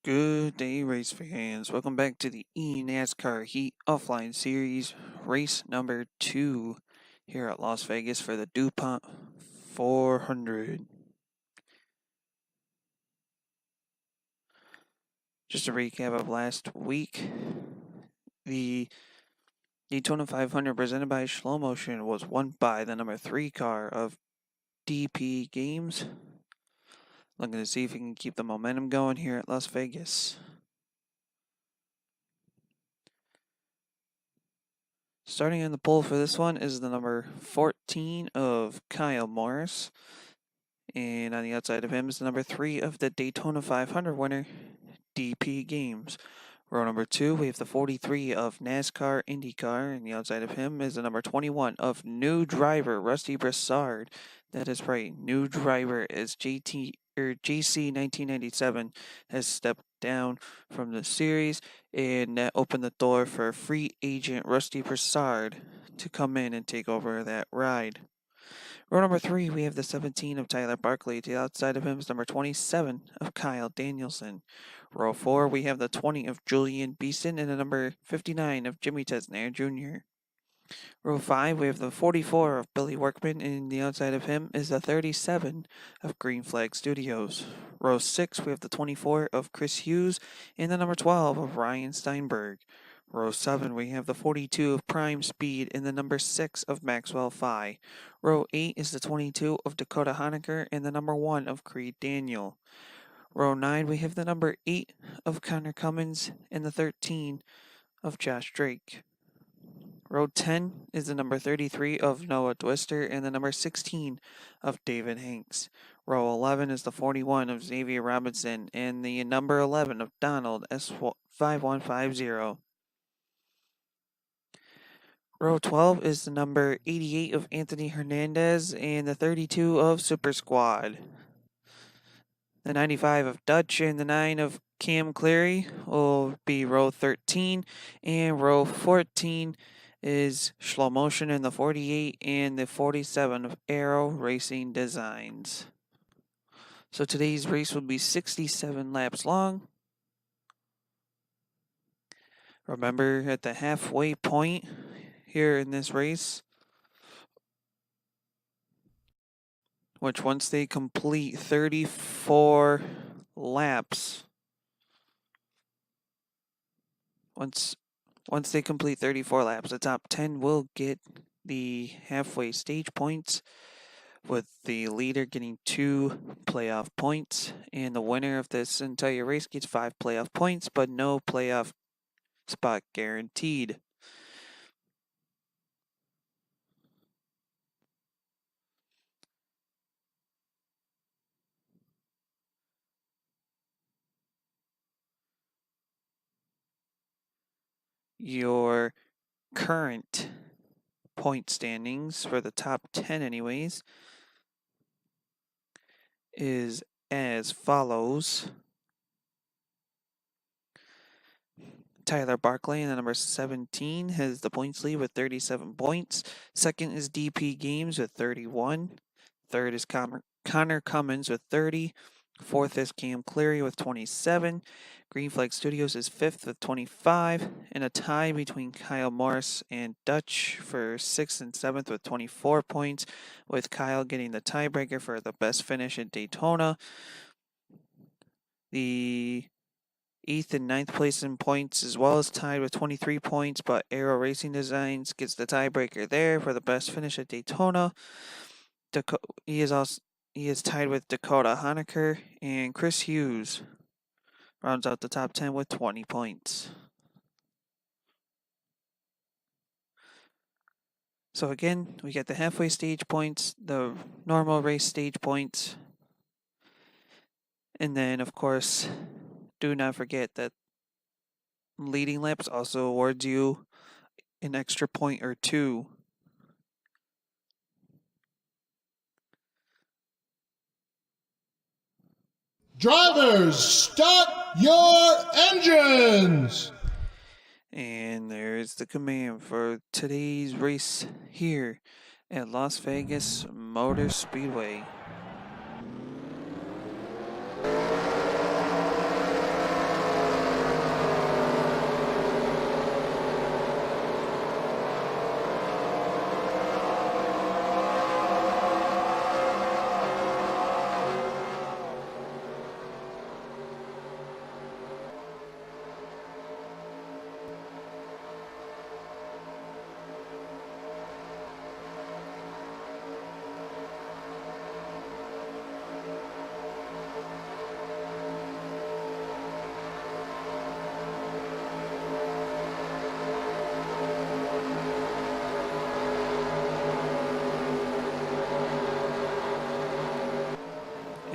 Good day, race fans. Welcome back to the eNASCAR Heat Offline Series, race number 2 here at Las Vegas for the DuPont 400. Just a recap of last week, the Daytona 500 presented by Slow Motion was won by the number 3 car of DP Games. Looking to see if he can keep the momentum going here at Las Vegas. Starting in the pole for this one is the number 14 of Kyle Morris. And on the outside of him is the number 3 of the Daytona 500 winner, DP Games. Row number 2, we have the 43 of NASCAR IndyCar. And the outside of him is the number 21 of new driver, Rusty Broussard. That is right, new driver as JC 1997 has stepped down from the series, and that opened the door for free agent Rusty Broussard to come in and take over that ride. Row number 3, we have the 17 of Tyler Barkley. To the outside of him is number 27 of Kyle Danielson. Row 4, we have the 20 of Julian Beeson and the number 59 of Jimmy Tesner Jr. Row 5, we have the 44 of Billy Workman, and the outside of him is the 37 of Green Flag Studios. Row 6, we have the 24 of Chris Hughes and the number 12 of Ryan Steinberg. Row 7, we have the 42 of Prime Speed and the number 6 of Maxwell Phi. Row 8 is the 22 of Dakota Honaker and the number 1 of Creed Daniel. Row 9, we have the number 8 of Connor Cummins and the 13 of Josh Drake. Row 10 is the number 33 of Noah Dwister and the number 16 of David Hanks. Row 11 is the 41 of Xavier Robinson and the number 11 of Donald S5150. Row 12 is the number 88 of Anthony Hernandez and the 32 of Super Squad. The 95 of Dutch and the 9 of Cam Cleary will be row 13, and row 14 is Slow Motion in the 48 and the 47 of Aero Racing Designs. So today's race will be 67 laps long. Remember, at the halfway point here in this race, which once they complete 34 laps, once they complete 34 laps, the top 10 will get the halfway stage points, with the leader getting 2 playoff points, and the winner of this entire race gets 5 playoff points, but no playoff spot guaranteed. Your current point standings for the top 10 anyways is as follows. Tyler Barkley in the number 17 has the points lead with 37 points. Second is DP Games with 31. Third is Connor Cummins with 30. Fourth is Cam Cleary with 27. Green Flag Studios is fifth with 25. And a tie between Kyle Morris and Dutch for 6th and 7th with 24 points, with Kyle getting the tiebreaker for the best finish at Daytona. The 8th and 9th place in points as well as tied with 23 points, but Aero Racing Designs gets the tiebreaker there for the best finish at Daytona. He is tied with Dakota Honaker, and Chris Hughes rounds out the top 10 with 20 points. So again, we get the halfway stage points, the normal race stage points, and then of course, do not forget that leading laps also awards you an extra point or 2. Drivers, start your engines! And there's the command for today's race here at Las Vegas Motor Speedway.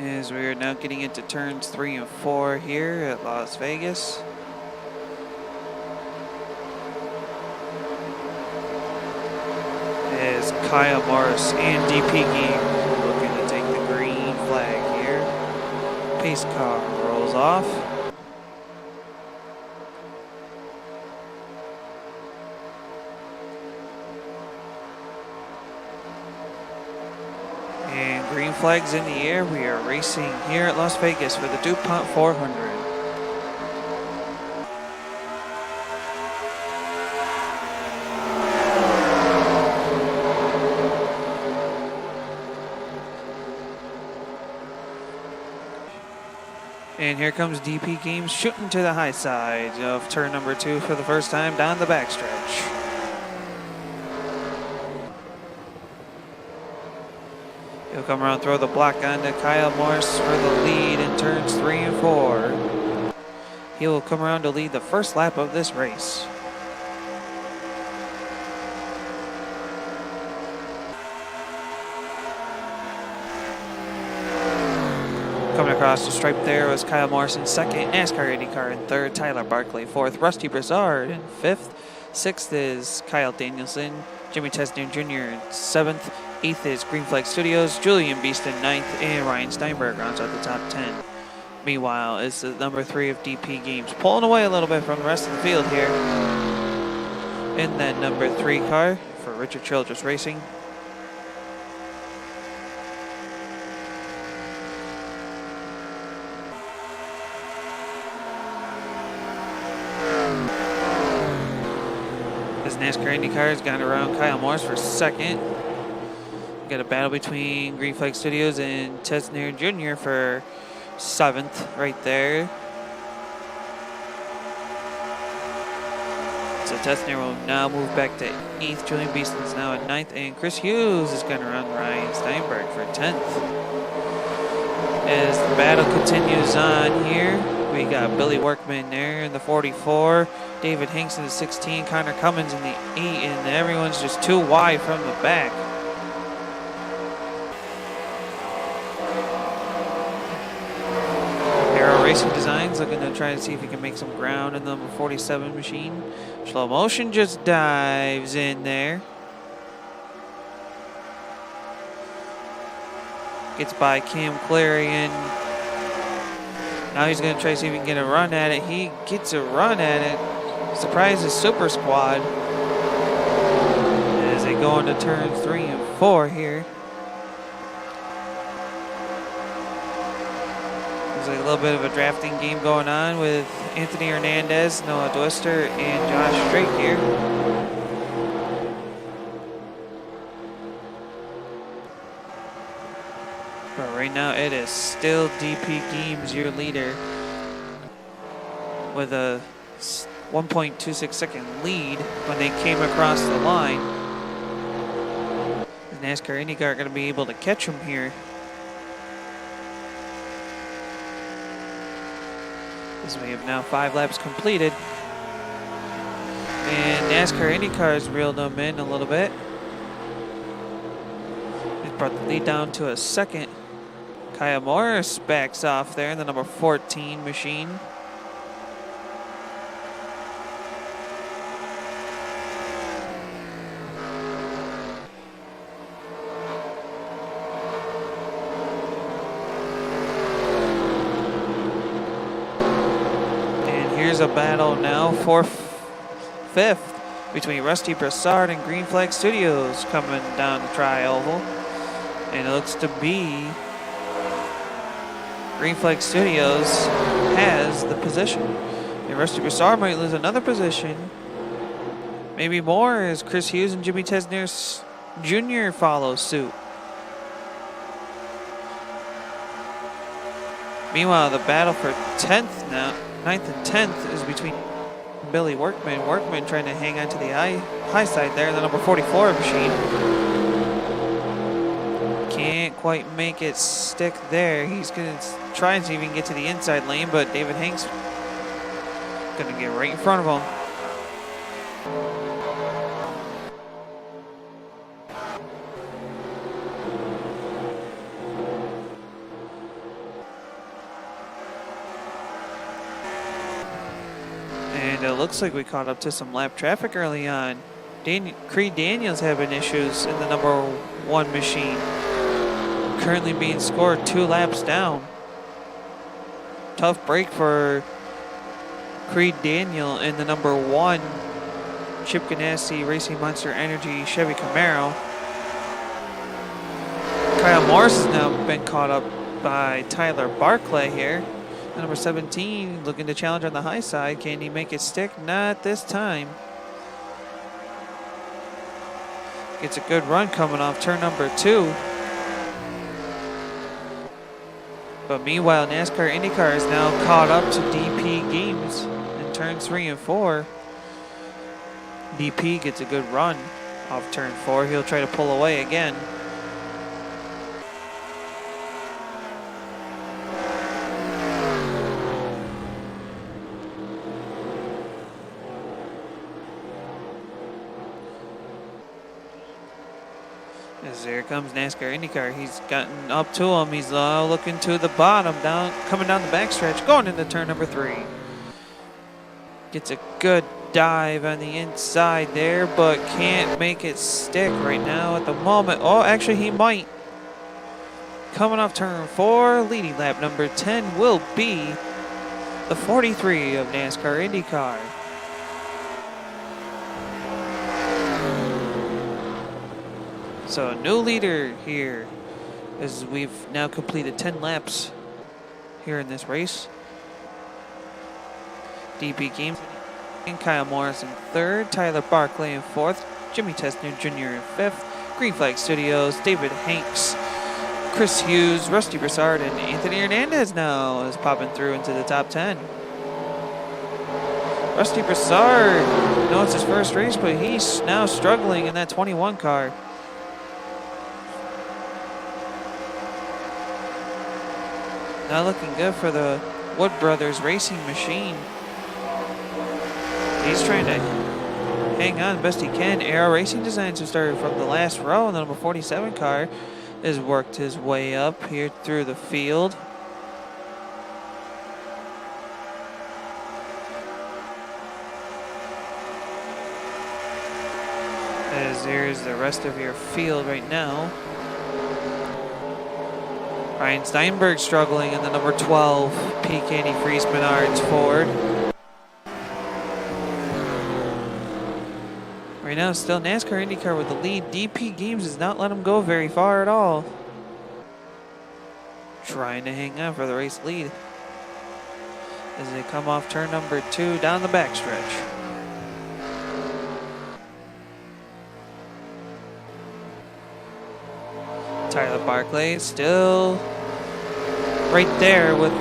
As we are now getting into turns 3 and 4 here at Las Vegas. As Kyle Morris and DP Game looking to take the green flag here. Pace car rolls off. And green flags in the air. We are racing here at Las Vegas for the DuPont 400. And here comes DP Games shooting to the high side of turn number 2 for the first time down the backstretch. He'll come around, throw the block onto Kyle Morris for the lead in turns 3 and 4. He will come around to lead the first lap of this race. Coming across the stripe there was Kyle Morris in second, NASCAR IndyCar in third, Tyler Barkley fourth, Rusty Broussard in fifth. Sixth is Kyle Danielson, Jimmy Tesner Jr. in seventh. Eighth is Green Flag Studios, Julian Beast in ninth, and Ryan Steinberg rounds out the top 10. Meanwhile, it's the number 3 of DP Games, pulling away a little bit from the rest of the field here. In that number 3 car for Richard Childress Racing. This NASCAR IndyCar has gone around Kyle Morris for second. Got a battle between Green Flag Studios and Tesner Jr. for 7th right there. So Tesner will now move back to 8th. Julian Beeston's now at 9th. And Chris Hughes is going to run Ryan Steinberg for 10th. As the battle continues on here, we got Billy Workman there in the 44. David Hanks in the 16. Connor Cummins in the 8. And everyone's just too wide from the back. Racing Designs looking to try to see if he can make some ground in the number 47 machine. Slow Motion just dives in there. Gets by Cam Clarion. Now he's going to try to see if he can get a run at it. He gets a run at it. Surprises Super Squad as they go into turns 3 and 4 here. There's a little bit of a drafting game going on with Anthony Hernandez, Noah Dwister, and Josh Strait here. But right now it is still DP Games, your leader, with a 1.26 second lead when they came across the line. The NASCAR IndyCar are going to be able to catch them here. As we have now 5 laps completed. And NASCAR IndyCar has reeled them in a little bit. He's brought the lead down to a second. Kyle Morris backs off there in the number 14 machine. Here's a battle now for 5th between Rusty Broussard and Green Flag Studios coming down the tri-oval. And it looks to be Green Flag Studios has the position. And Rusty Broussard might lose another position. Maybe more as Chris Hughes and Jimmy Tesner Jr. follow suit. Meanwhile, the battle for 10th now. 9th and 10th is between Billy Workman. Workman trying to hang on to the high side there, the number 44 machine. Can't quite make it stick there. He's going to try and see if he can get to the inside lane, but David Hanks going to get right in front of him. And it looks like we caught up to some lap traffic early on. Creed Daniels having issues in the number 1 machine. Currently being scored 2 laps down. Tough break for Creed Daniel in the number 1 Chip Ganassi Racing Monster Energy Chevy Camaro. Kyle Morris has now been caught up by Tyler Barclay here. Number 17 looking to challenge on the high side. Can he make it stick? Not this time. Gets a good run coming off turn number 2. But meanwhile, NASCAR IndyCar is now caught up to DP Games in turns 3 and 4. DP gets a good run off turn 4. He'll try to pull away again. As there comes NASCAR IndyCar. He's gotten up to him. He's looking to the bottom, coming down the backstretch, going into turn number 3. Gets a good dive on the inside there, but can't make it stick right now at the moment. Oh, actually he might. Coming off turn 4, leading lap number 10 will be the 43 of NASCAR IndyCar. So a new leader here as we've now completed 10 laps here in this race. DP Games and Kyle Morris in 3rd, Tyler Barclay in 4th, Jimmy Tessner Jr. in 5th, Green Flag Studios, David Hanks, Chris Hughes, Rusty Broussard, and Anthony Hernandez now is popping through into the top 10. Rusty Broussard, I know it's his first race, but he's now struggling in that 21 car. Not looking good for the Wood Brothers racing machine. He's trying to hang on best he can. Aero Racing Designs, who started from the last row, and the number 47 car has worked his way up here through the field. As there's the rest of your field right now. Ryan Steinberg struggling in the number 12 Peak Antifreeze Menards Ford. Right now, still NASCAR IndyCar with the lead. DP Games has not let him go very far at all. Trying to hang on for the race lead as they come off turn number 2 down the backstretch. Tyler Barclay still right there with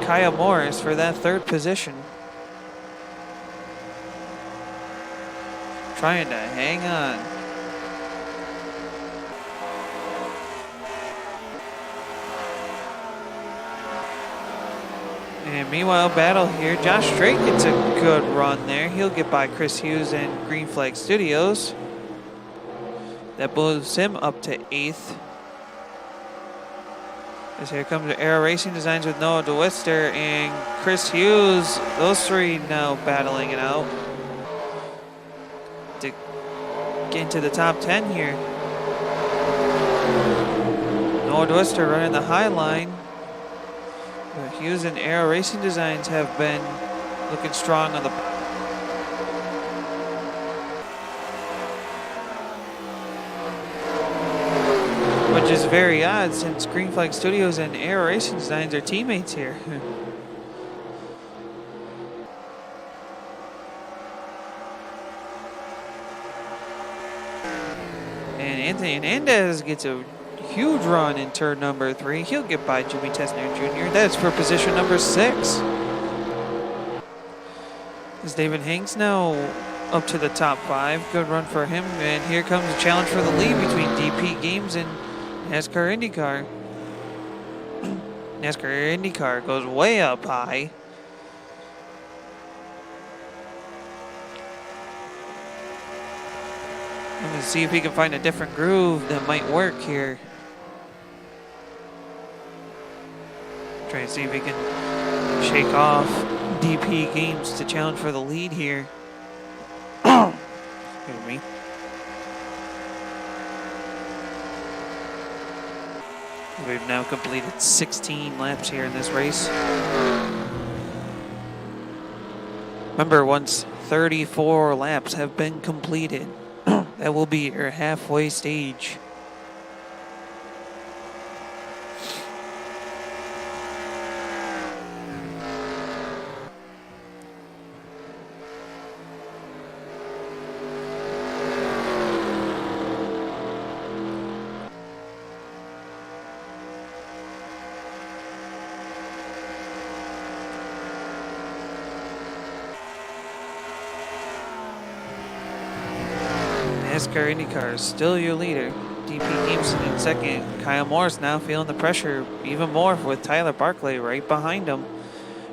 Kyle Morris for that 3rd position. Trying to hang on. And meanwhile, battle here. Josh Strait gets a good run there. He'll get by Chris Hughes and Green Flag Studios. That moves him up to 8th. As here comes the Aero Racing Designs with Noah DeWister and Chris Hughes. Those 3 now battling it out to get into the top 10 here. Noah DeWister running the high line. But Hughes and Aero Racing Designs have been looking strong on the which is very odd since Green Flag Studios and Aero Racing Designs are teammates here. And Anthony Hernandez gets a huge run in turn number 3. He'll get by Jimmy Tessner Jr. That's for position number 6. As David Hanks now up to the top 5. Good run for him. And here comes a challenge for the lead between DP Games and NASCAR IndyCar. NASCAR IndyCar goes way up high. I'm going to see if he can find a different groove that might work here. Try and see if he can shake off DP Games to challenge for the lead here. Excuse me. We've now completed 16 laps here in this race. Remember, once 34 laps have been completed, that will be your halfway stage. NASCAR IndyCar is still your leader. DP Games in second. Kyle Morris now feeling the pressure even more with Tyler Barkley right behind him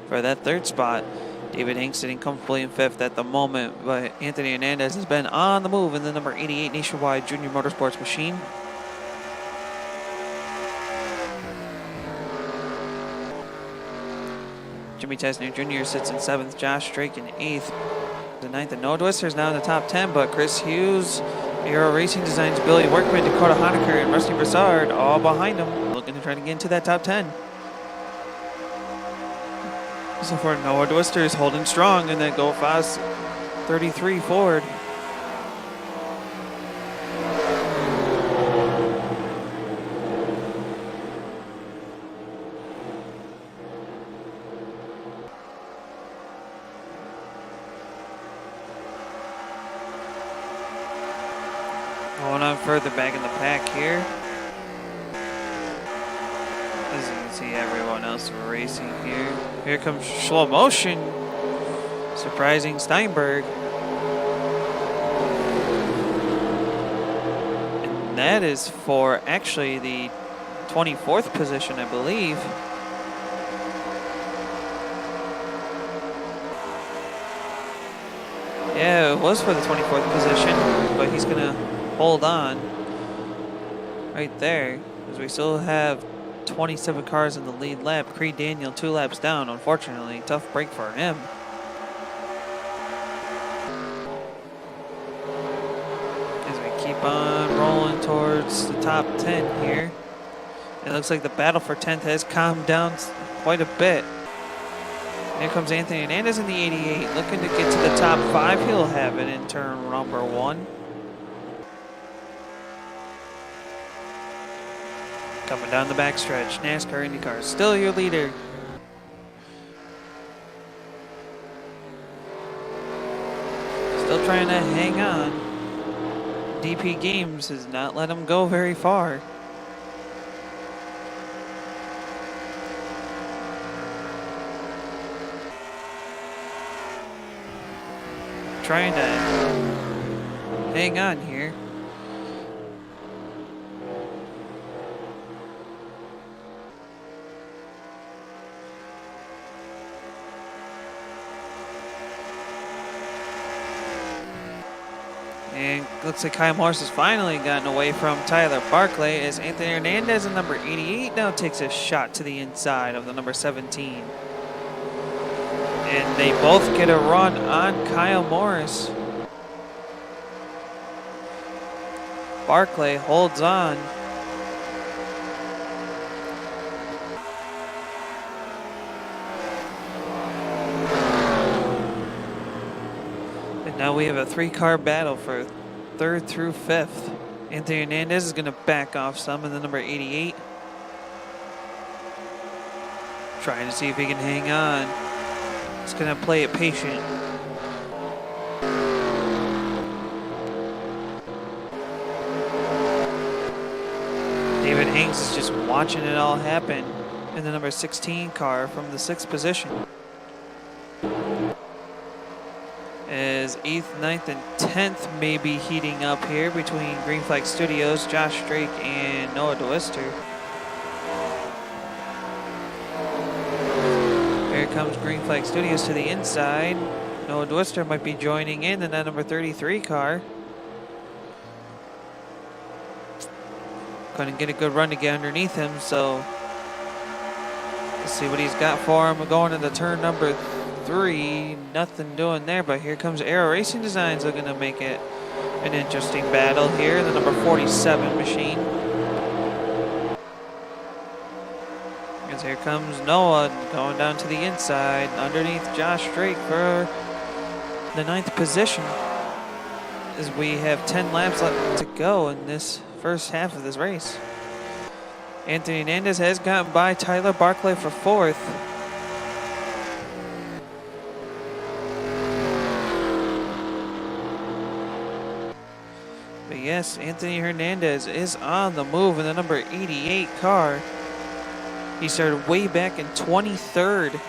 for that third spot. David Hanks sitting comfortably in fifth at the moment, but Anthony Hernandez has been on the move in the number 88 Nationwide Junior Motorsports machine. Jimmy Tesner Jr. sits in 7th, Josh Drake in 8th. The 9th, and Noah Dwister is now in the top 10, but Chris Hughes, Aero Racing Designs, Billy Workman, Dakota Honecker, and Rusty Broussard all behind him, looking to try to get into that top 10. So far, Noah Dwister is holding strong in that Go Fast 33 Ford. Going on further back in the pack here. As you can see, everyone else racing here. Here comes Slow Motion, surprising Steinberg. And that is for actually the 24th position, I believe. Yeah, it was for the 24th position, but he's going to hold on right there, as we still have 27 cars in the lead lap. Creed Daniel 2 laps down, unfortunately. Tough break for him. As we keep on rolling towards the top 10 here. It looks like the battle for 10th has calmed down quite a bit. Here comes Anthony Hernandez in the 88, looking to get to the top 5. He'll have it in turn number 1. Coming down the backstretch, NASCAR IndyCar still your leader. Still trying to hang on. DP Games has not let him go very far. Trying to hang on here. And looks like Kyle Morris has finally gotten away from Tyler Barkley, as Anthony Hernandez in number 88 now takes a shot to the inside of the number 17. And they both get a run on Kyle Morris. Barkley holds on. And now we have a 3-car battle for 3rd through 5th. Anthony Hernandez is going to back off some in the number 88. Trying to see if he can hang on. He's going to play it patient. David Hanks is just watching it all happen in the number 16 car from the 6th position. As 8th, 9th, and 10th may be heating up here between Green Flag Studios, Josh Drake, and Noah Dwister. Here comes Green Flag Studios to the inside. Noah Dwister might be joining in that number 33 car. Couldn't get a good run to get underneath him, so let's see what he's got for him. We're going into turn number 43. Nothing doing there, but here comes Aero Racing Designs looking to make it an interesting battle here. The number 47 machine. As here comes Noah going down to the inside underneath Josh Drake for the 9th position. As we have 10 laps left to go in this first half of this race. Anthony Hernandez has gotten by Tyler Barclay for 4th. But yes, Anthony Hernandez is on the move in the number 88 car. He started way back in 23rd.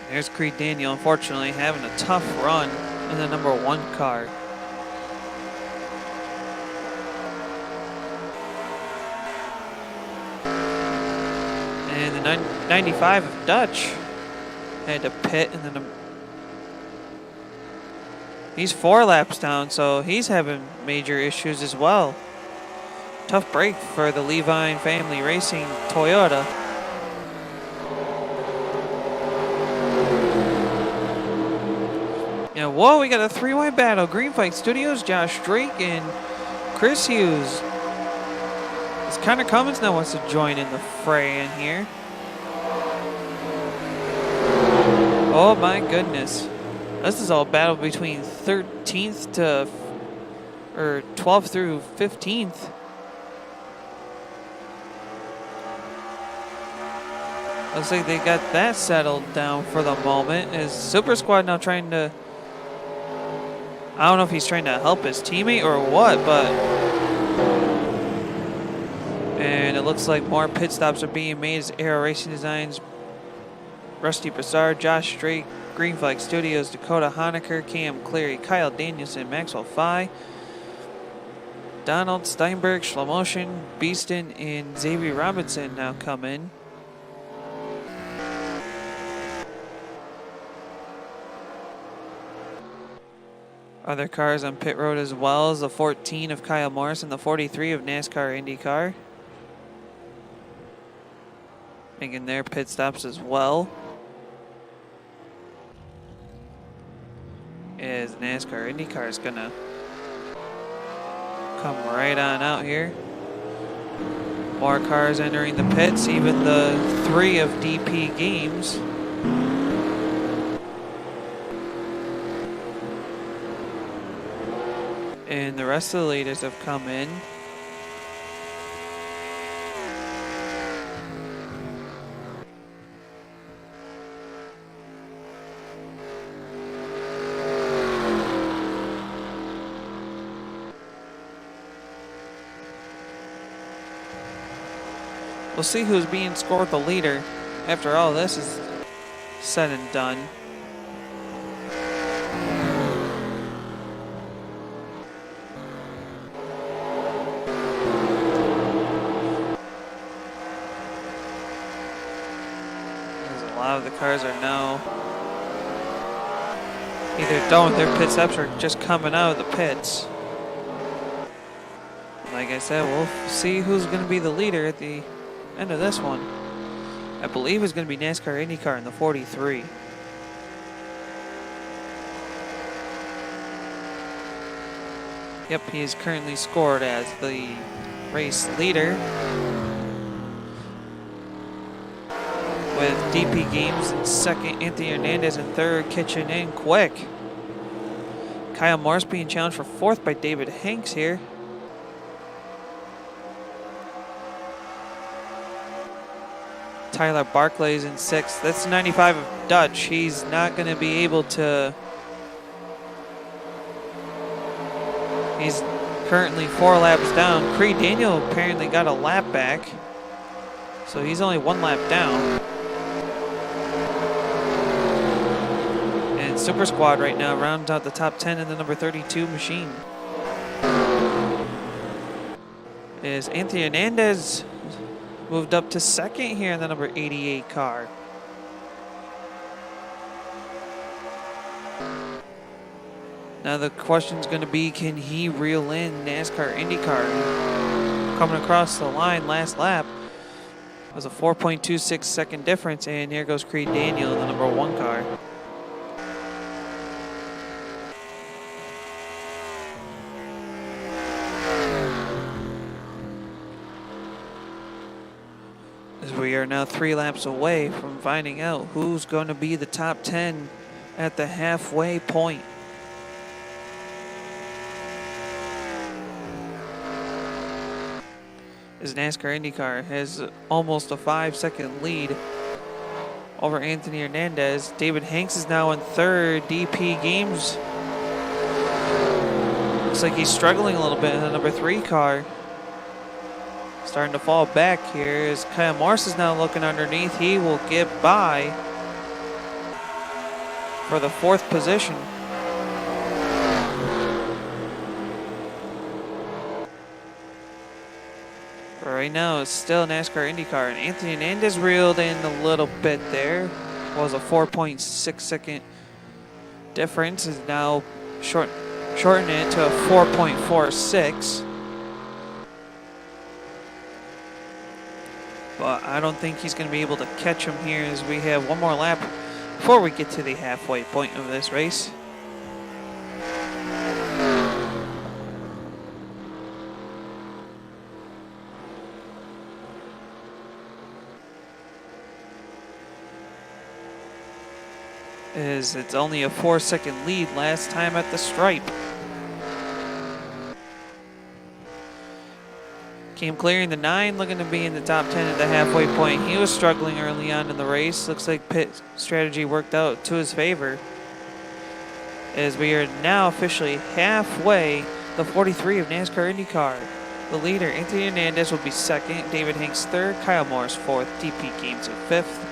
There's Creed Daniel, unfortunately, having a tough run in the number 1 car. And the 95 of Dutch had to pit in the he's 4 laps down, so he's having major issues as well. Tough break for the Levine Family Racing Toyota. Yeah, whoa, we got a 3-way battle. Green Flag Studios, Josh Drake and Chris Hughes. As Connor Cummins now wants to join in the fray in here. Oh my goodness. This is all battle between 13th to, or 12th through 15th. Looks like they got that settled down for the moment. Is Super Squad now trying to, I don't know if he's trying to help his teammate or what, but, and it looks like more pit stops are being made as Aero Racing Designs, Rusty Broussard, Josh Drake, Green Flag Studios, Dakota Honecker, Cam Cleary, Kyle Danielson, Maxwell Fye, Donald Steinberg, Shlomotion, Beeston, and Xavier Robinson now come in. Other cars on pit road as well as the 14 of Kyle Morris and the 43 of NASCAR IndyCar. Making their pit stops as well. As NASCAR IndyCar is gonna come right on out here. More cars entering the pits, even the 3 of DP Games. And the rest of the leaders have come in. We'll see who's being scored the leader after all this is said and done. A lot of the cars are now either done with their pit stops or just coming out of the pits. Like I said, we'll see who's going to be the leader at the end of this one. I believe it's going to be NASCAR IndyCar in the 43. Yep, he is currently scored as the race leader. With DP Games in second, Anthony Hernandez in third, Kitchen in quick. Kyle Morris being challenged for 4th by David Hanks here. Tyler Barclay's in 6th. That's 95 of Dutch. He's not going to be able to. He's currently 4 laps down. Creed Daniel apparently got a lap back. So he's only 1 lap down. And Super Squad right now rounds out the top 10 in the number 32 machine. Is Anthony Hernandez moved up to 2nd here in the number 88 car. Now the question's going to be, can he reel in NASCAR IndyCar? Coming across the line last lap was a 4.26 second difference, and here goes Creed Daniel in the number 1 car. As we are now 3 laps away from finding out who's going to be the top 10 at the halfway point. As NASCAR IndyCar has almost a 5-second lead over Anthony Hernandez. David Hanks is now in 3rd. DP Games looks like he's struggling a little bit in the number 3 car. Starting to fall back here as Kyle Morris is now looking underneath. He will get by for the 4th position. Right now it's still NASCAR IndyCar, and Anthony Hernandez reeled in a little bit there. Was a 4.6 second difference, is now shortening it to a 4.46. But I don't think he's going to be able to catch him here as we have one more lap before we get to the halfway point of this race. As it's only a 4-second lead last time at the stripe. Came clearing the 9, looking to be in the top 10 at the halfway point. He was struggling early on in the race. Looks like pit strategy worked out to his favor. As we are now officially halfway, the 43 of NASCAR IndyCar. The leader, Anthony Hernandez, will be 2nd. David Hanks 3rd. Kyle Morris 4th. DP Games at 5th.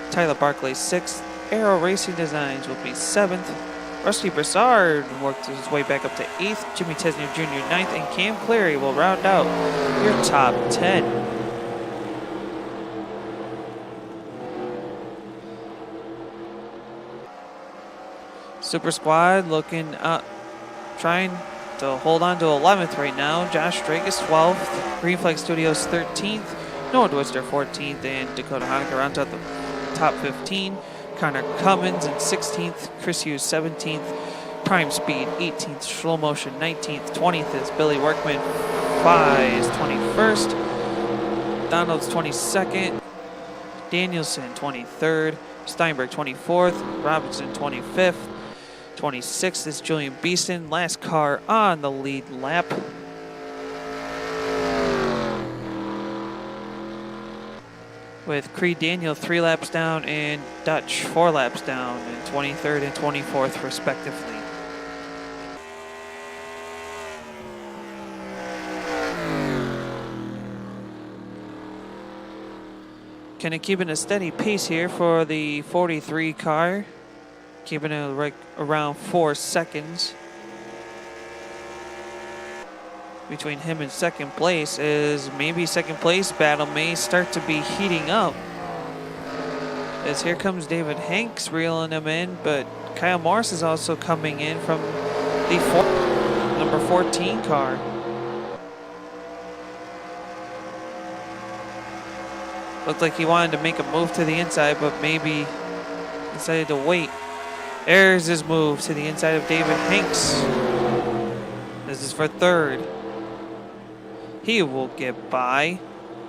Tyler Barclay 6th. Aero Racing Designs will be 7th. Rusty Broussard worked his way back up to 8th. Jimmy Tesner Jr. 9th. And Cam Cleary will round out your top 10. Super Squad looking up, trying to hold on to 11th right now. Josh Drake is 12th. Green Flag Studios 13th. Noah Dwister 14th. And Dakota Hanukkah rounds out the top 15. Connor Cummins in 16th, Chris Hughes 17th, Prime Speed 18th, Slow Motion 19th, 20th is Billy Workman, Fye is 21st, Donald's 22nd, Danielson 23rd, Steinberg 24th, Robinson 25th, 26th is Julian Beeson, last car on the lead lap. With Creed Daniel 3 laps down and Dutch 4 laps down in 23rd and 24th respectively. Kind of keeping a steady pace here for the 43 car. Keeping it right around 4 seconds between him and 2nd place, is maybe 2nd place battle may start to be heating up. As here comes David Hanks reeling him in, but Kyle Morris is also coming in from the number 14 car. Looked like he wanted to make a move to the inside, but maybe decided to wait. There's his move to the inside of David Hanks. This is for 3rd. He will get by.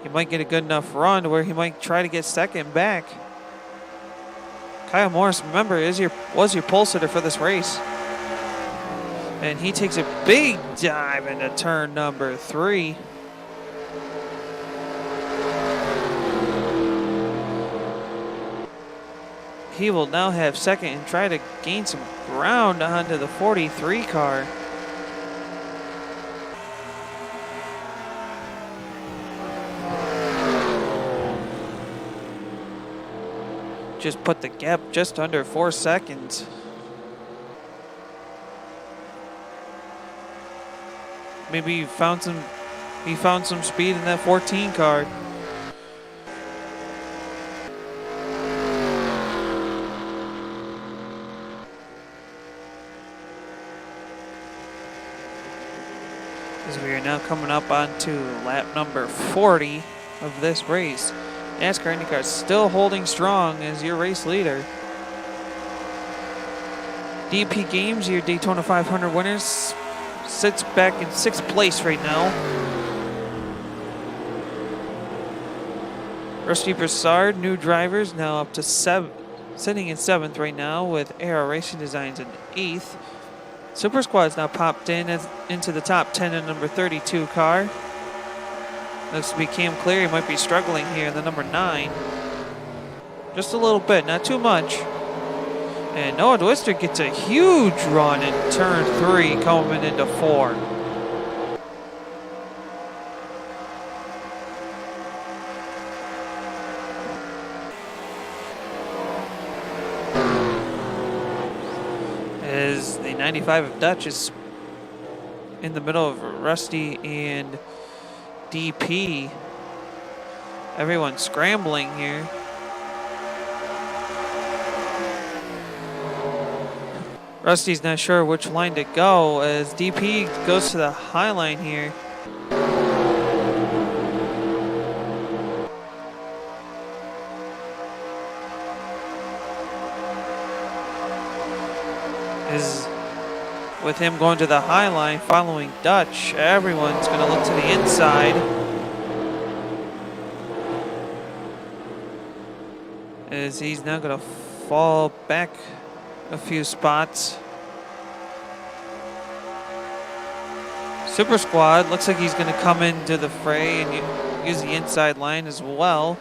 He might get a good enough run to where he might try to get 2nd back. Kyle Morris, remember, was your pole sitter for this race. And he takes a big dive into turn number 3. He will now have 2nd and try to gain some ground onto the 43 car. Just put the gap just under 4 seconds. Maybe he found some speed in that 14 car. As we are now coming up onto lap number 40 of this race. NASCAR IndyCar still holding strong as your race leader. DP Games, your Daytona 500 winners, sits back in 6th place right now. Rusty Broussard, new drivers, now up to sitting in 7th right now with Aero Racing Designs in 8th. Super Squad's now popped into the top 10 in number 32 car. Looks to be Cam Cleary, might be struggling here in the number 9. Just a little bit, not too much. And Noah Dwister gets a huge run in turn 3 coming into 4. As the 95 of Dutch is in the middle of Rusty and DP. Everyone's scrambling here. Rusty's not sure which line to go as DP goes to the high line here. With him going to the high line following Dutch, everyone's going to look to the inside. As he's now going to fall back a few spots. Super Squad looks like he's going to come into the fray and use the inside line as well.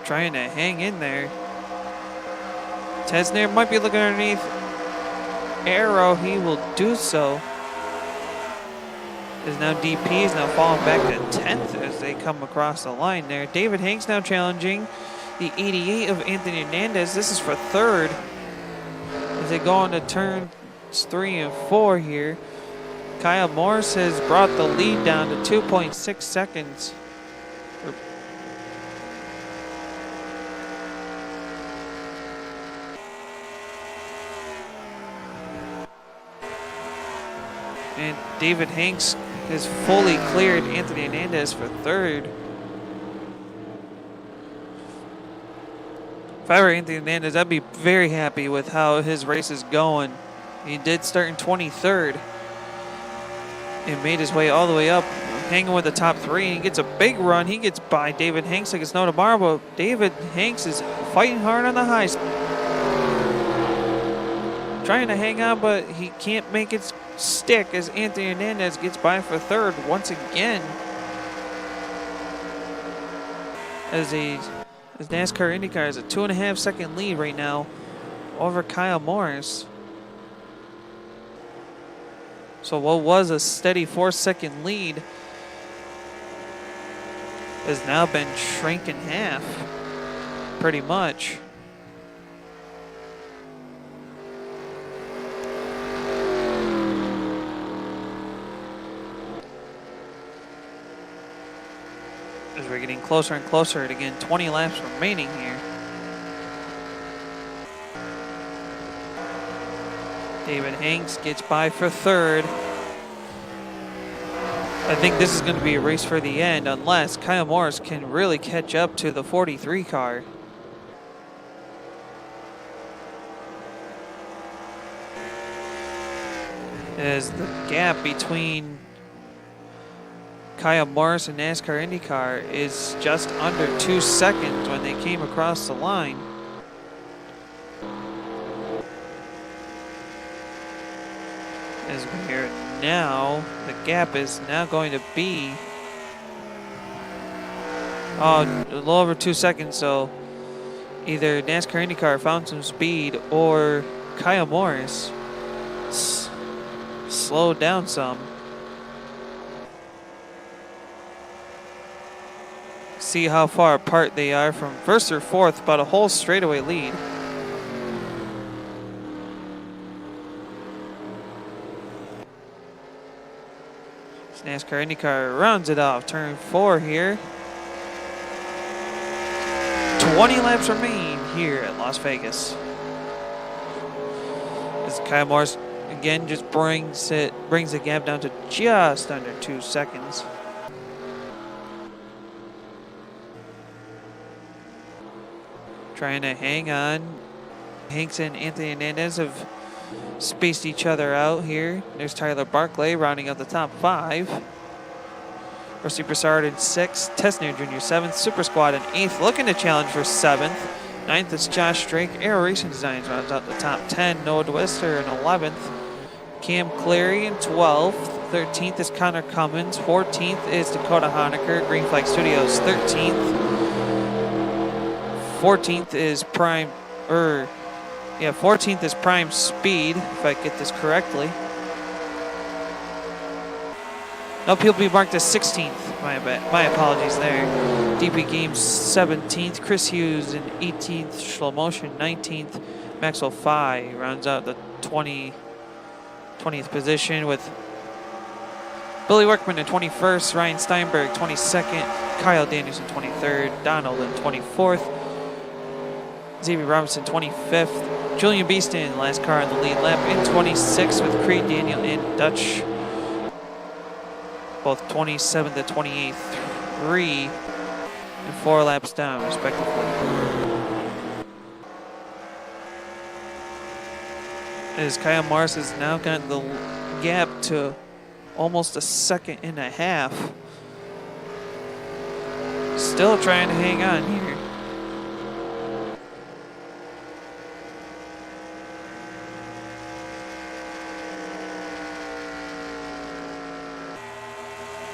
Trying to hang in there. Tesner might be looking underneath Arrow. He will do so. As now DP is now falling back to 10th as they come across the line there. David Hanks now challenging the 88 of Anthony Hernandez. This is for 3rd as they go on to turns 3 and 4 here. Kyle Morris has brought the lead down to 2.6 seconds. And David Hanks has fully cleared Anthony Hernandez for 3rd. If I were Anthony Hernandez, I'd be very happy with how his race is going. He did start in 23rd and made his way all the way up, hanging with the top 3. And he gets a big run. He gets by David Hanks like it's no tomorrow, but David Hanks is fighting hard on the highs. Trying to hang on, but he can't make it stick as Anthony Hernandez gets by for 3rd once again. As NASCAR IndyCar has a 2.5 second lead right now over Kyle Morris. So what was a steady 4-second lead has now been shrunk in half, pretty much. As we're getting closer and closer, and again, 20 laps remaining here. David Hanks gets by for 3rd. I think this is going to be a race for the end unless Kyle Morris can really catch up to the 43 car. As the gap between Kyle Morris and NASCAR IndyCar is just under 2 seconds when they came across the line. As we hear it now, the gap is now going to be a little over 2 seconds, so either NASCAR IndyCar found some speed or Kyle Morris slowed down some. See how far apart they are from 1st or 4th, about a whole straightaway lead. NASCAR IndyCar rounds it off. Turn 4 here. 20 laps remain here at Las Vegas. As Kyle Morris again just brings the gap down to just under 2 seconds. Trying to hang on. Hanks and Anthony Hernandez have spaced each other out here. There's Tyler Barclay rounding out the top 5. Rusty Broussard in 6th, Tessner Jr. 7th, Super Squad in 8th, looking to challenge for 7th. 9th is Josh Drake. Aero Racing Designs rounds out the top 10. Noah DeWister in 11th. Cam Clary in 12th. 13th is Connor Cummins. 14th is Dakota Honecker. Green Flag Studios 13th. 14th is Prime 14th is Prime Speed, if I get this correctly. Nope, he'll be marked as 16th. My apologies there. DP Games 17th. Chris Hughes in 18th. Slow Motion 19th. Maxwell Phi rounds out the 20th position with Billy Workman in 21st. Ryan Steinberg 22nd. Kyle Danielson 23rd. Donald in 24th. Xavier Robinson 25th. Julian Beeston, last car on the lead lap, in 26th with Creed Daniel and Dutch. Both 27th to 28th, 3 and 4 laps down, respectively. As Kyle Morris has now gotten the gap to almost a 1.5 seconds. Still trying to hang on here.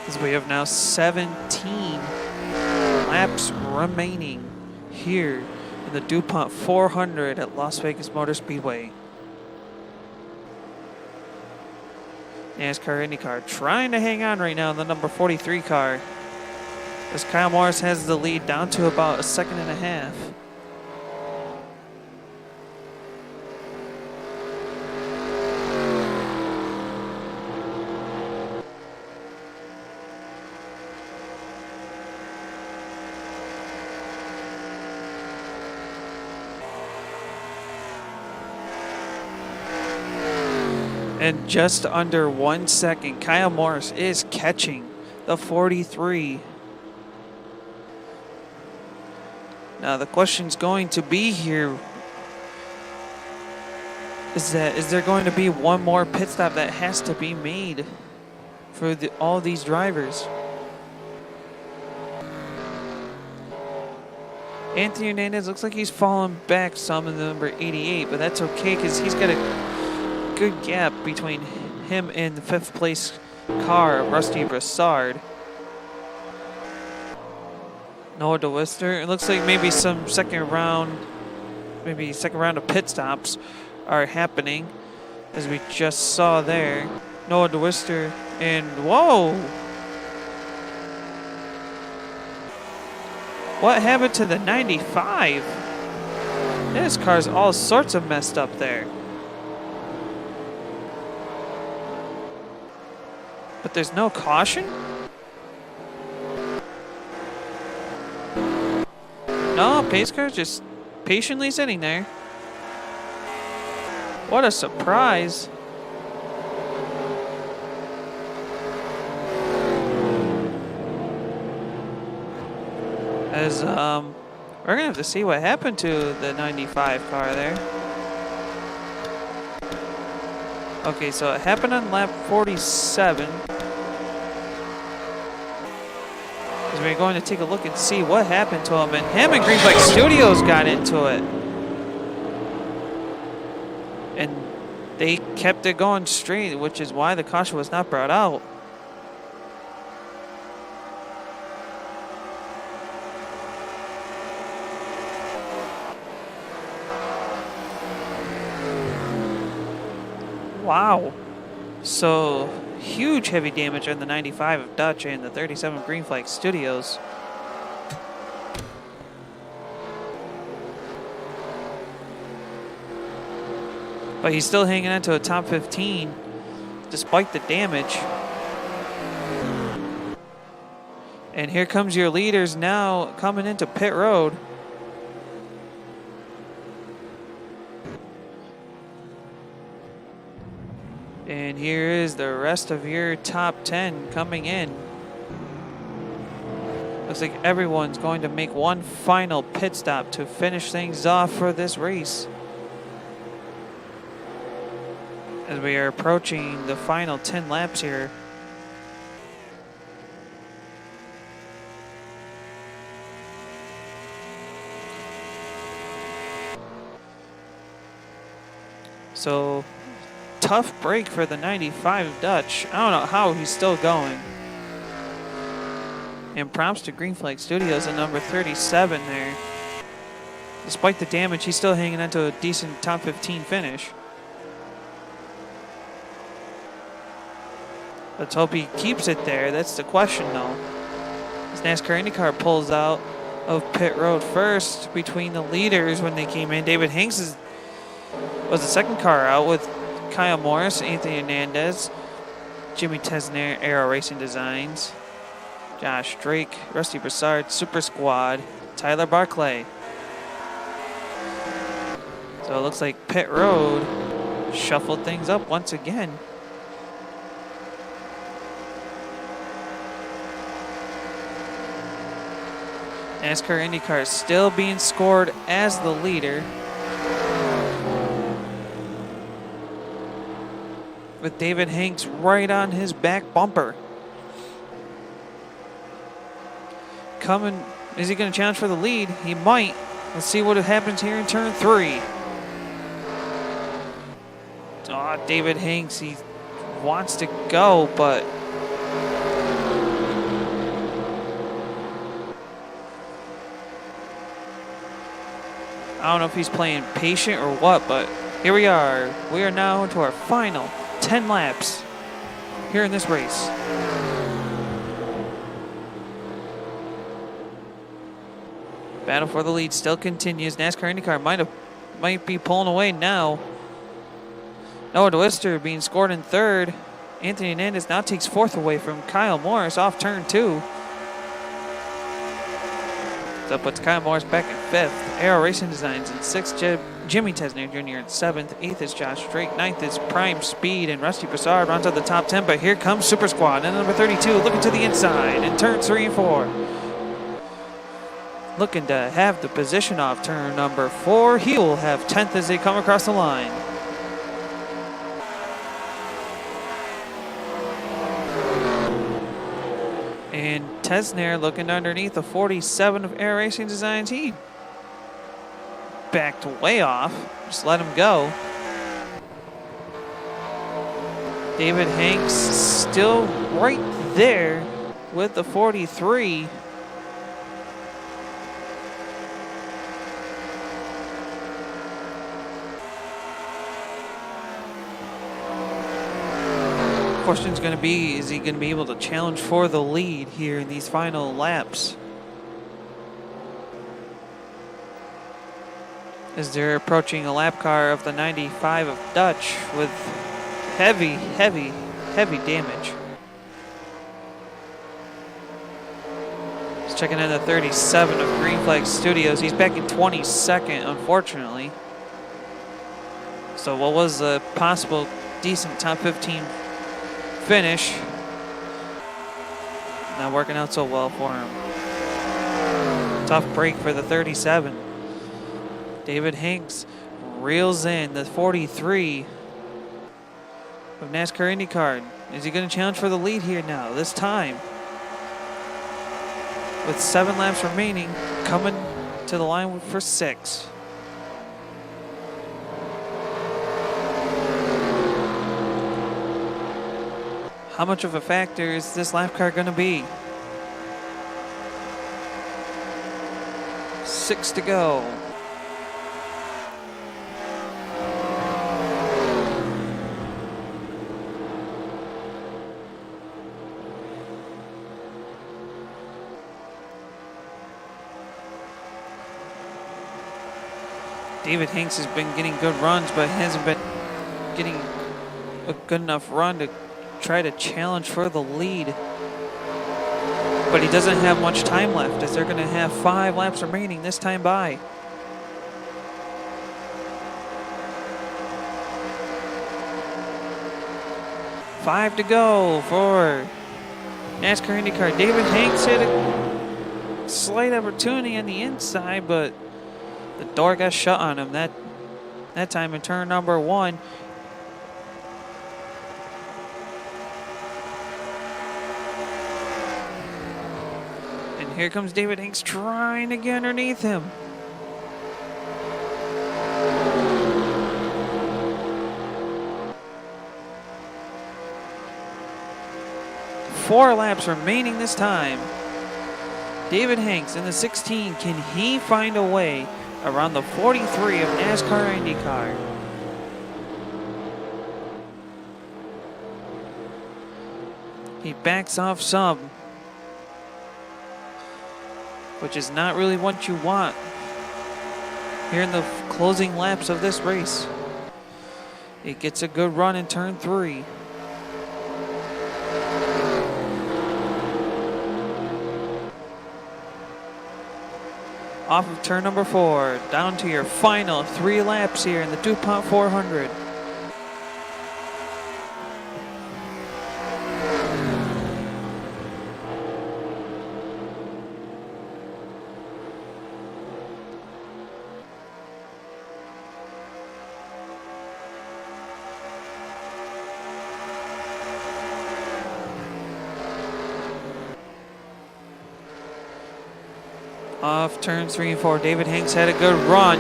As we have now 17 laps remaining here in the DuPont 400 at Las Vegas Motor Speedway. NASCAR IndyCar trying to hang on right now in the number 43 car, as Kyle Morris has the lead down to about 1.5 seconds. And just under 1 second, Kyle Morris is catching the 43. Now the question's going to be here is there going to be one more pit stop that has to be made for all these drivers? Anthony Hernandez looks like he's fallen back some in the number 88, but that's okay because he's got a good gap between him and the 5th place car, Rusty Broussard. Noah DeWister. It looks like maybe some second round of pit stops are happening, as we just saw there. Noah DeWister and whoa! What happened to the 95? This car's all sorts of messed up there. But there's no caution? No, pace car's just patiently sitting there. What a surprise. As we're gonna have to see what happened to the 95 car there. Okay, so it happened on lap 47. As we're going to take a look and see what happened to him. And him and Green Flag Studios got into it. And they kept it going straight, which is why the caution was not brought out. Wow. So huge heavy damage on the 95 of Dutch and the 37 Green Flag Studios. But he's still hanging on to a top 15 despite the damage. And here comes your leaders now coming into pit road. And here is the rest of your top 10 coming in. Looks like everyone's going to make one final pit stop to finish things off for this race. As we are approaching the final 10 laps here. So, tough break for the 95 Dutch. I don't know how he's still going. And props to Green Flag Studios at number 37 there. Despite the damage, he's still hanging on to a decent top 15 finish. Let's hope he keeps it there. That's the question, though. As NASCAR IndyCar pulls out of pit road first between the leaders when they came in. David Hanks was the second car out with Kyle Morris, Anthony Hernandez, Jimmy Tesner, Aero Racing Designs, Josh Drake, Rusty Broussard, Super Squad, Tyler Barclay. So it looks like pit road shuffled things up once again. NASCAR IndyCar is still being scored as the leader, with David Hanks right on his back bumper. Coming, is he going to challenge for the lead? He might. Let's see what happens here in turn 3. Oh, David Hanks, he wants to go, but I don't know if he's playing patient or what, but here we are. We are now into our final 10 laps here in this race. Battle for the lead still continues. NASCAR IndyCar might be pulling away now. Noah DeWister being scored in third. Anthony Hernandez now takes fourth away from Kyle Morris off turn 2. So puts Kyle Morris back in fifth. Aero Racing Designs in sixth. Jimmy Tesner Jr. in seventh. Eighth is Josh Drake. Ninth is Prime Speed and Rusty Broussard onto the top 10. But here comes Super Squad and number 32 looking to the inside in turns 3 and 4. Looking to have the position off turn number 4. He will have 10th as they come across the line. And Tesner looking underneath the 47 of Air Racing Designs. He backed way off. Just let him go. David Hanks still right there with the 43. Question's going to be, is he going to be able to challenge for the lead here in these final laps? As they're approaching a lap car of the 95 of Dutch with heavy damage. Just checking in the 37 of Green Flag Studios. He's back in 22nd, unfortunately. So what was a possible decent top 15 finish, not working out so well for him. Tough break for the 37. David Hanks reels in the 43 of NASCAR IndyCar. Is he going to challenge for the lead here now, this time? With 7 laps remaining, coming to the line for 6. How much of a factor is this lap car going to be? 6 to go. David Hanks has been getting good runs, but hasn't been getting a good enough run to try to challenge for the lead. But he doesn't have much time left, as they're going to have 5 laps remaining this time by. 5 to go for NASCAR IndyCar. David Hanks had a slight opportunity on the inside, but the door got shut on him that time in turn number 1. And here comes David Hanks trying to get underneath him. Four laps remaining this time. David Hanks in the 16. Can he find a way around the 43 of NASCAR IndyCar? He backs off some, which is not really what you want here in the closing laps of this race. It gets a good run in turn 3. Off of turn number 4, down to your final 3 laps here in the DuPont 400. Off turns 3 and 4. David Hanks had a good run,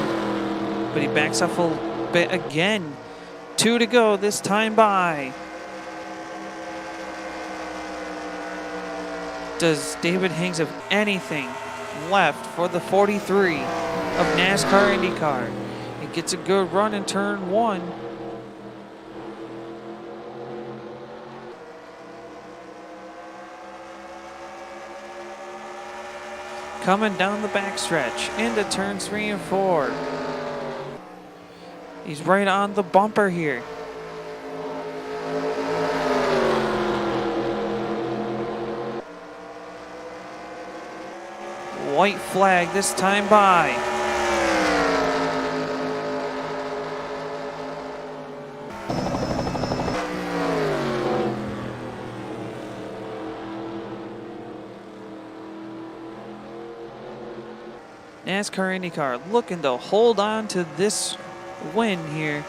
but he backs off a bit again. 2 to go this time by. Does David Hanks have anything left for the 43 of NASCAR IndyCar? He gets a good run in turn 1. Coming down the backstretch into turns 3 and 4. He's right on the bumper here. White flag this time by. NASCAR IndyCar looking to hold on to this win here,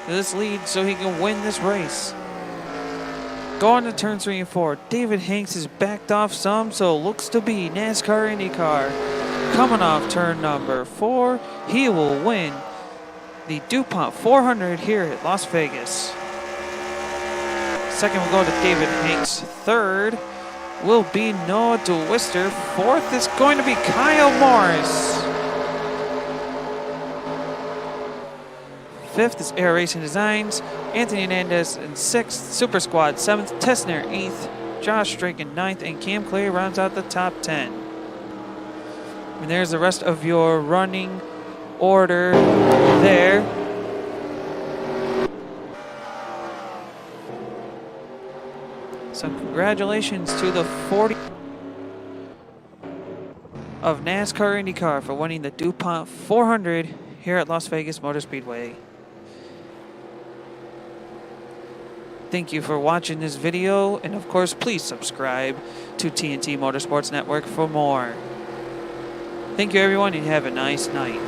this lead, so he can win this race. Going to turn 3 and 4. David Hanks has backed off some, so it looks to be NASCAR IndyCar coming off turn number 4. He will win the DuPont 400 here at Las Vegas. Second will go to David Hanks. Third will be Noah DeWister. Fourth is going to be Kyle Morris. Fifth is Air Racing Designs. Anthony Hernandez in 6th. Super Squad 7th. Tessner 8th. Josh Drake in 9th. And Cam Clay rounds out the top 10. And there's the rest of your running order there. So congratulations to the 40 of NASCAR IndyCar for winning the DuPont 400 here at Las Vegas Motor Speedway. Thank you for watching this video, and of course, please subscribe to TNT Motorsports Network for more. Thank you, everyone, and have a nice night.